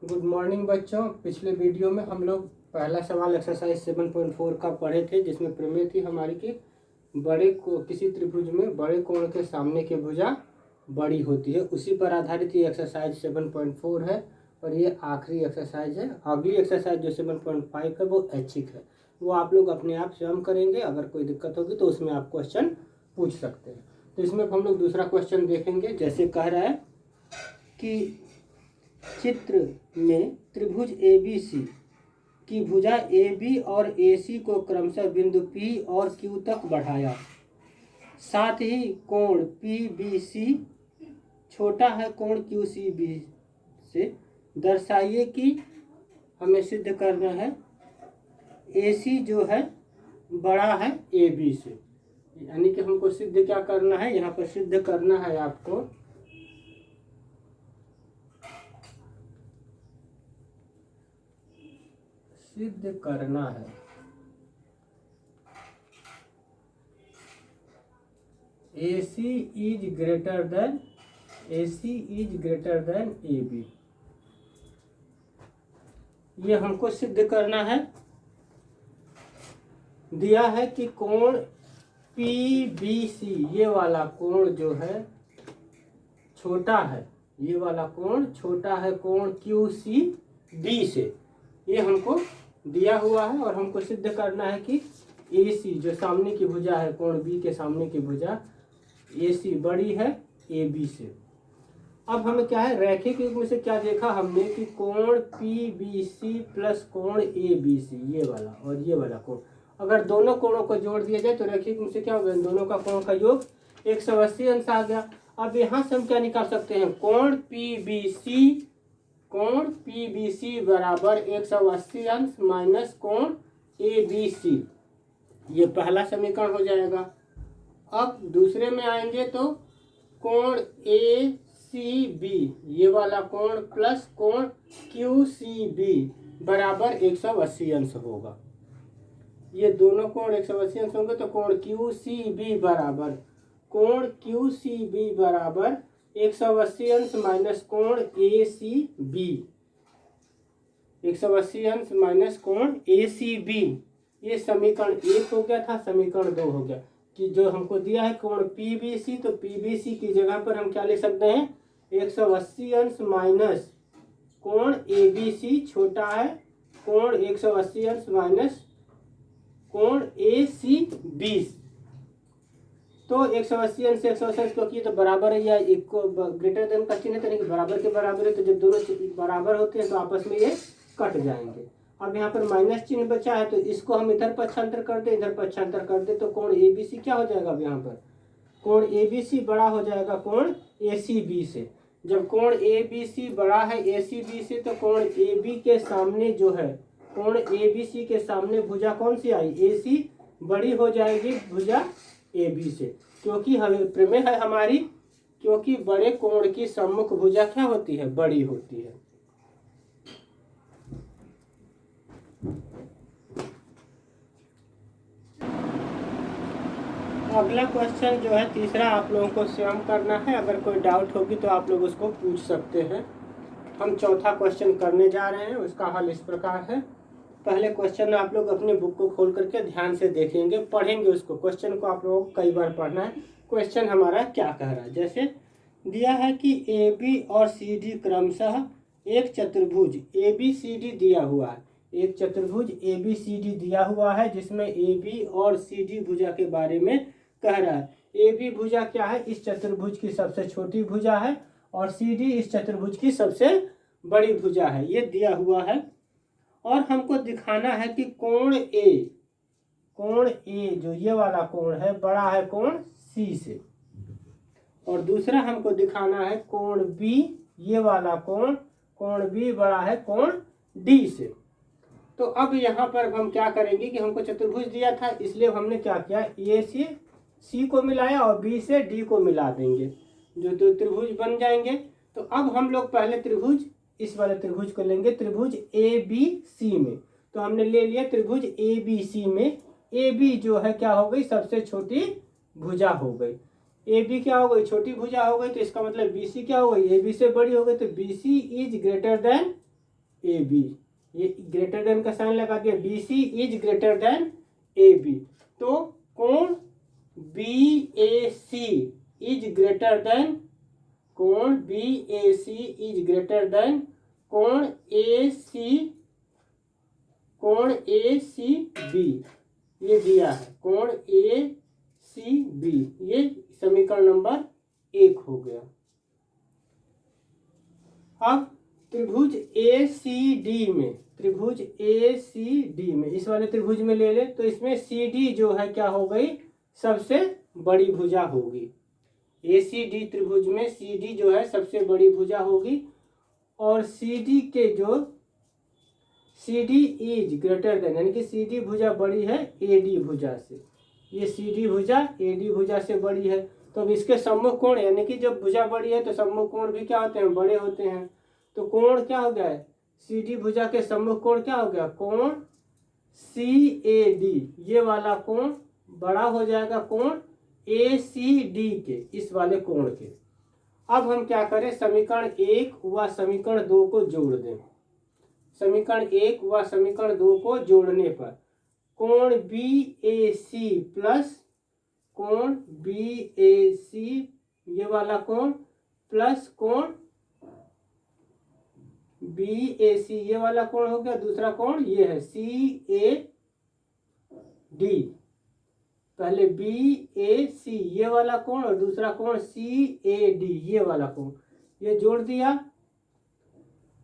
Good morning बच्चों। पिछले video में हम लोग पहला सवाल एक्सरसाइज 7.4 का पढ़े थे, जिसमें प्रमेय थी हमारी कि किसी त्रिभुज में बड़े कोण के सामने की भुजा बड़ी होती है। उसी पर आधारित ये एक्सरसाइज 7.4 है और ये आखिरी एक्सरसाइज है। अगली एक्सरसाइज जो 7.5 है वो ऐच्छिक है, वो आप लोग अपने आप स्वयं करेंगे। अगर कोई दिक्कत होगी तो उसमें आप क्वेश्चन पूछ सकते हैं। तो इसमें हम लोग दूसरा क्वेश्चन देखेंगे। जैसे कह रहा है कि चित्र में त्रिभुज ABC की भुजा AB और AC को क्रमशः बिंदु P और Q तक बढ़ाया, साथ ही कोण PBC छोटा है कोण QCB से। दर्शाइए कि हमें सिद्ध करना है AC जो है बड़ा है AB से, यानी कि हमको सिद्ध क्या करना है, यहाँ पर सिद्ध करना है आपको सिद्ध करना है AC is greater then AB। ये हमको सिद्ध करना है। दिया है कि कोण PBC ये वाला कोण जो है छोटा है, ये वाला कोण छोटा है कोण QCB से। ये हमको दिया हुआ है और हमको सिद्ध करना है कि AC जो सामने की भुजा है, कोण B के सामने की भुजा AC बड़ी है AB से। अब हमें क्या है, रैखिक युग्म से क्या देखा हमने कि कोण PBC प्लस कोण ABC ये वाला और ये वाला कोण, अगर दोनों कोणों को जोड़ दिया जाए तो रैखिक युग्म से क्या होगा, दोनों का कोण का योग 180 अंश आ गया। अब यहाँ से हम क्या निकाल सकते हैं, कोण PBC बराबर 180 अंश माइनस कोण ABC। ये पहला समीकरण हो जाएगा। अब दूसरे में आएंगे तो कोण ACB ये वाला कोण प्लस कोण QCB बराबर 180 अंश होगा। ये दोनों कोण 180 अंश होंगे तो कोण QCB बराबर 180 अंश माइनस कोण ACB, 180 अंश माइनस कोण ACB। ये समीकरण 1 हो गया था, समीकरण 2 हो गया। कि जो हमको दिया है कोण PBC, तो PBC की जगह पर हम क्या लिख सकते हैं, 180 अंश माइनस कोण ABC छोटा है कोण 180 अंश माइनस कोण ACB। तो 180 अंश से 180 अंश क्योंकि तो बराबर है, या एक को ग्रेटर देन का चिन्ह है, बराबर के बराबर है, तो जब दोनों बराबर होते हैं तो आपस में ये कट जाएंगे। अब यहाँ पर माइनस चिन्ह बचा है तो इसको हम इधर पक्षांतर कर दे, इधर पक्षांतर कर दे, तो कोण ABC क्या हो जाएगा, अब यहाँ पर कोण ABC बड़ा हो जाएगा कोण ACB से। जब कोण ABC बड़ा है ACB से तो कोण AB के सामने जो है, कोण ABC के सामने भुजा कौन सी आई, AC बड़ी हो जाएगी भुजा AB से, क्योंकि हमें प्रमेय है हमारी, क्योंकि बड़े कोण की सम्मुख भुजा क्या होती है, बड़ी होती है। अगला क्वेश्चन जो है तीसरा आप लोगों को स्वयं करना है। अगर कोई डाउट होगी तो आप लोग उसको पूछ सकते हैं। हम चौथा क्वेश्चन करने जा रहे हैं, उसका हल इस प्रकार है। पहले क्वेश्चन आप लोग अपनी बुक को खोल करके ध्यान से देखेंगे, पढ़ेंगे उसको। क्वेश्चन को आप लोगों को कई बार पढ़ना है। क्वेश्चन हमारा क्या कह रहा है, जैसे दिया है कि AB और CD क्रमशः एक चतुर्भुज ABCD दिया हुआ है। एक चतुर्भुज ABCD दिया हुआ है जिसमें AB और CD भुजा के बारे में कह रहा है। AB भुजा क्या है, इस चतुर्भुज की सबसे छोटी भुजा है और CD इस चतुर्भुज की सबसे बड़ी भुजा है, ये दिया हुआ है। और हमको दिखाना है कि कोण A जो ये वाला कोण है बड़ा है कोण C से, और दूसरा हमको दिखाना है कोण B ये वाला कोण B बड़ा है कोण D से। तो अब यहाँ पर हम क्या करेंगे कि हमको चतुर्भुज दिया था, इसलिए हमने क्या किया, A से C को मिलाया और B से D को मिला देंगे, जो तो त्रिभुज बन जाएंगे। तो अब हम लोग पहले त्रिभुज, इस वाले त्रिभुज को लेंगे त्रिभुज ABC में। तो हमने ले लिया त्रिभुज ABC में, AB जो है क्या हो गई, सबसे छोटी भुजा हो गई। AB क्या हो गई, छोटी भुजा हो गई, तो इसका मतलब BC क्या हो गई, AB से बड़ी हो गई। तो BC is greater than A B, ये ग्रेटर देन का साइन लगा दिया, B C is greater than A B. तो कोण B A C is greater than, कोण B A C is greater than कोण ए सी, कोण ए सी बी, ये दिया है कोण ए सी बी। ये समीकरण नंबर 1 हो गया। अब त्रिभुज ए सी डी में, त्रिभुज ए सी डी में, इस वाले त्रिभुज में ले ले तो इसमें सी डी जो है क्या हो गई, सबसे बड़ी भुजा होगी। ए सी डी त्रिभुज में सी डी जो है सबसे बड़ी भुजा होगी, और सी डी के जो C D is greater than, यानी कि सी डी भुजा बड़ी है ए डी भुजा से, ये सी डी भुजा ए डी भुजा से बड़ी है। तो अब इसके सम्मुख कोण, यानी कि जब भुजा बड़ी है तो सम्मुख कोण भी क्या होते हैं, बड़े होते हैं। तो कोण क्या हो गया है, सी डी भुजा के सम्मुख कोण क्या हो गया, कोण सी ए डी, ये वाला कोण बड़ा हो जाएगा कोण ए सी डी के, इस वाले कोण के। अब हम क्या करें, समीकरण 1 व समीकरण 2 को जोड़ दें। समीकरण 1 व समीकरण 2 को जोड़ने पर कोण बी ए सी प्लस कोण बी ए सी, ये वाला कोण प्लस कोण बी ए सी, ये वाला कोण हो गया। दूसरा कोण ये है सी ए डी, पहले बी ए सी ये वाला कोण और दूसरा कोण सी ए डी ये वाला कोण, ये जोड़ दिया,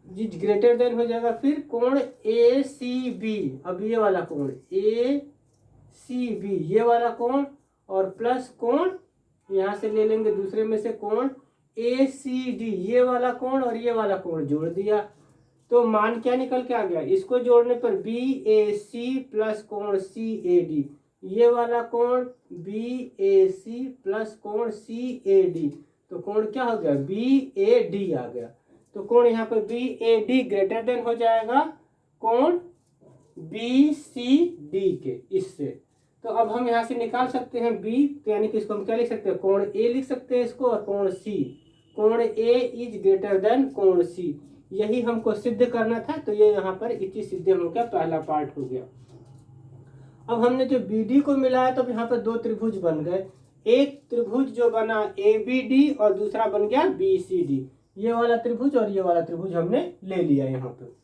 जिस ग्रेटर देन हो जाएगा। फिर कोण ए सी बी, अब ये वाला कोण ए सी बी ये वाला कोण, और प्लस कोण यहाँ से ले लेंगे दूसरे में से कोण ए सी डी ये वाला कोण और ये वाला कोण जोड़ दिया। तो मान क्या निकल के आ गया, इसको जोड़ने पर बी ए सी प्लस कोण सी ए डी, ये वाला कोण बी ए सी प्लस कोण सी ए डी, तो कोण क्या हो गया, बी ए डी आ गया। तो कोण यहाँ पर B A D greater than हो जाएगा कोण बी सी डी के, इससे। तो अब हम यहाँ से निकाल सकते हैं बी, तो यानी कि इसको हम क्या लिख सकते हैं, कोण ए लिख सकते हैं इसको, और कोण सी, कोण ए इज ग्रेटर देन कोण सी, यही हमको सिद्ध करना था। तो ये यहाँ पर इति सिद्धम हो गया, पहला पार्ट हो गया। अब हमने जो बी डी को मिलाया तो यहाँ पर 2 त्रिभुज बन गए। एक त्रिभुज जो बना ए बी डी और दूसरा बन गया बी सी डी, ये वाला त्रिभुज और ये वाला त्रिभुज हमने ले लिया यहाँ पर।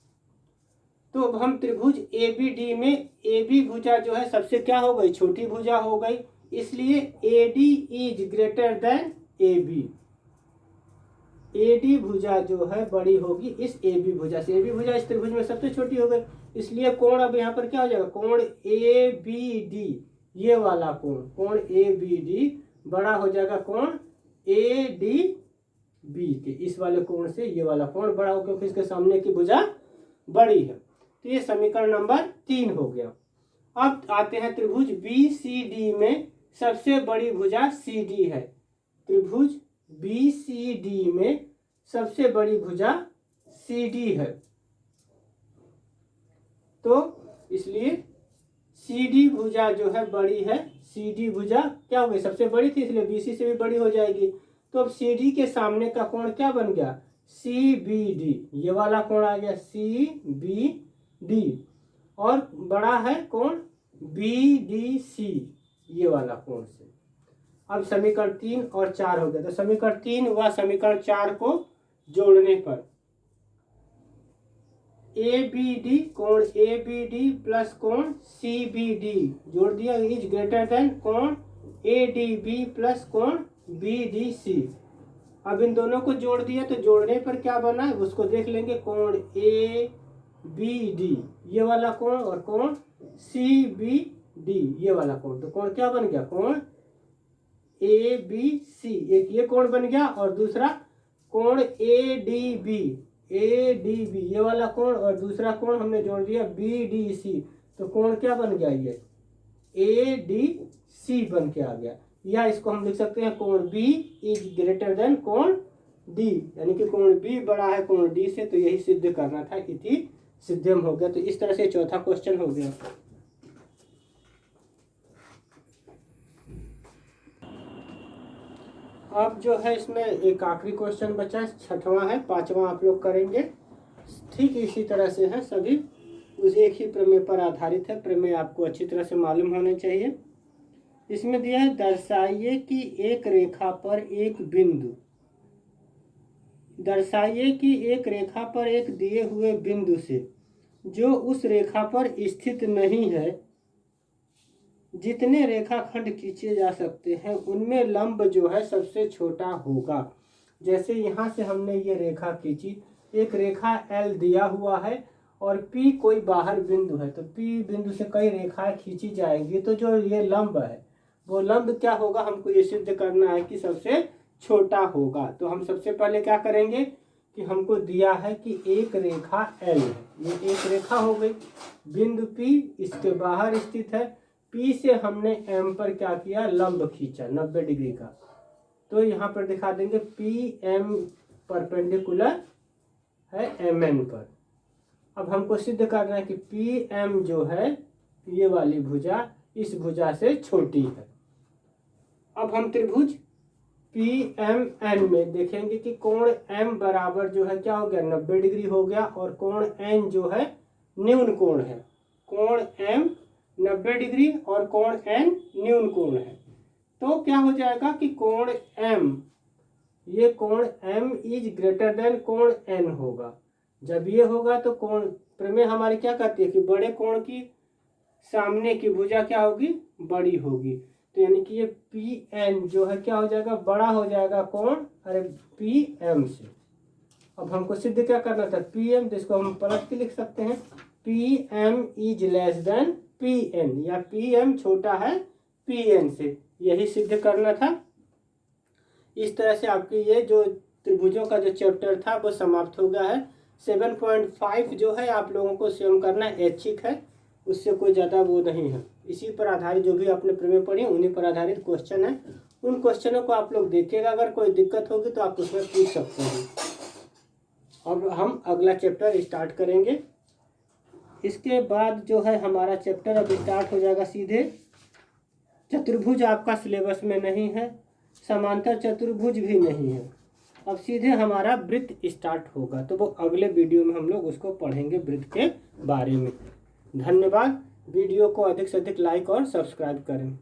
तो अब हम त्रिभुज ए बी डी में ए बी भुजा जो है सबसे क्या हो गई, छोटी भुजा हो गई, इसलिए A D is greater than A B, A D भुजा जो है बड़ी होगी इस ए बी भुजा से। ए बी भुजा इस त्रिभुज में सबसे छोटी हो गई, इसलिए कोण अब यहाँ पर क्या हो जाएगा, कोण ए बी डी ये वाला कोण, कोण ए बी डी बड़ा हो जाएगा कोण ए डी बी के, इस वाले कोण से ये वाला कोण बड़ा हो, क्योंकि इसके सामने की भुजा बड़ी है। तो ये समीकरण नंबर 3 हो गया। अब आते हैं त्रिभुज बी सी डी में सबसे बड़ी भुजा सी डी है। त्रिभुज बी सी डी में सबसे बड़ी भुजा सी डी है, तो इसलिए सी डी भुजा जो है बड़ी है, सी डी भुजा क्या हो गई, सबसे बड़ी थी इसलिए बी सी से भी बड़ी हो जाएगी। तो अब सी डी के सामने का कोण क्या बन गया, सी बी डी, ये वाला कोण आ गया सी बी डी, और बड़ा है कोण बी डी सी ये वाला कोण से। अब समीकरण 3 और 4 हो गया। तो समीकरण 3 व समीकरण 4 को जोड़ने पर ए बी डी, कोण ए बी डी प्लस कोण सी बी डी जोड़ दिया, इज ग्रेटर देन कोण ए डी बी प्लस कोण बी डी सी। अब इन दोनों को जोड़ दिया, तो जोड़ने पर क्या बना है उसको देख लेंगे, कोण ए बी डी ये वाला कोण और कोण सी बी डी ये वाला कोण, तो कोण क्या बन गया, कोण ए बी सी, एक ये कोण बन गया, और दूसरा कोण ए डी बी ये वाला कोण, और दूसरा कोण हमने जोड़ दिया बी डी सी, तो कोण क्या बन गया, ये ए डी सी बन के आ गया। या इसको हम लिख सकते हैं कोण बी इज ग्रेटर देन कोण डी, यानी कि कोण बी बड़ा है कोण डी से, तो यही सिद्ध करना था, इति सिद्धम हो गया। तो इस तरह से चौथा क्वेश्चन हो गया। अब जो है इसमें एक आखिरी क्वेश्चन बचा है, 6वां है, 5वां आप लोग करेंगे। ठीक इसी तरह से है, सभी उस एक ही प्रमेय पर आधारित है। प्रमेय आपको अच्छी तरह से मालूम होने चाहिए। इसमें दिया है दर्शाइए कि एक रेखा पर एक बिंदु, दर्शाइए कि एक रेखा पर एक दिए हुए बिंदु से जो उस रेखा पर स्थित नहीं है, जितने रेखाखंड खींचे जा सकते हैं उनमें लंब जो है सबसे छोटा होगा। जैसे यहाँ से हमने ये रेखा खींची, एक रेखा L दिया हुआ है और P कोई बाहर बिंदु है, तो P बिंदु से कई रेखाएं खींची जाएंगी, तो जो ये लंब है वो लंब क्या होगा, हमको ये सिद्ध करना है कि सबसे छोटा होगा। तो हम सबसे पहले क्या करेंगे कि हमको दिया है कि एक रेखा L है, ये एक रेखा हो गई, बिंदु P इसके बाहर स्थित है, P से हमने M पर क्या किया, लंब खींचा 90 डिग्री का। तो यहाँ पर दिखा देंगे PM परपेंडिकुलर है MN पर। अब हमको सिद्ध करना है कि PM जो है ये वाली भुजा इस भुजा से छोटी है। अब हम त्रिभुज PMN में देखेंगे कि कोण M बराबर जो है क्या हो गया, 90 डिग्री हो गया, और कोण N जो है न्यून कोण है। कोण M 90 डिग्री और कोण N न्यून कोण है। तो क्या हो जाएगा कि कोण M, ये कोण M इज ग्रेटर देन कोण N होगा। जब ये होगा तो कोण प्रमेय हमारी क्या कहती है कि बड़े कोण की सामने की भुजा क्या होगी, बड़ी होगी। तो यानी कि ये PN जो है क्या हो जाएगा, बड़ा हो जाएगा कोण PM से। अब हमको सिद्ध क्या करना था, PM, तो इसको हम पलट के लिख सकते हैं PM is less than PN, या PM छोटा है PN से, यही सिद्ध करना था। इस तरह से आपकी ये जो त्रिभुजों का जो चैप्टर था वो समाप्त हो गया है। 7.5 जो है आप लोगों को स्वयं करना ऐच्छिक है, उससे कोई ज़्यादा वो नहीं है। इसी पर आधारित जो भी आपने प्रमेय पढ़ी उन्हीं पर आधारित क्वेश्चन है, उन क्वेश्चनों को आप लोग देखिएगा। अगर कोई दिक्कत होगी तो आप उसमें पूछ सकते हैं। अब हम अगला चैप्टर स्टार्ट करेंगे। इसके बाद जो है हमारा चैप्टर अब स्टार्ट हो जाएगा सीधे। चतुर्भुज आपका सिलेबस में नहीं है, समांतर चतुर्भुज भी नहीं है, अब सीधे हमारा वृत्त स्टार्ट होगा। तो वो अगले वीडियो में हम लोग उसको पढ़ेंगे, वृत्त के बारे में। धन्यवाद। वीडियो को अधिक से अधिक लाइक और सब्सक्राइब करें।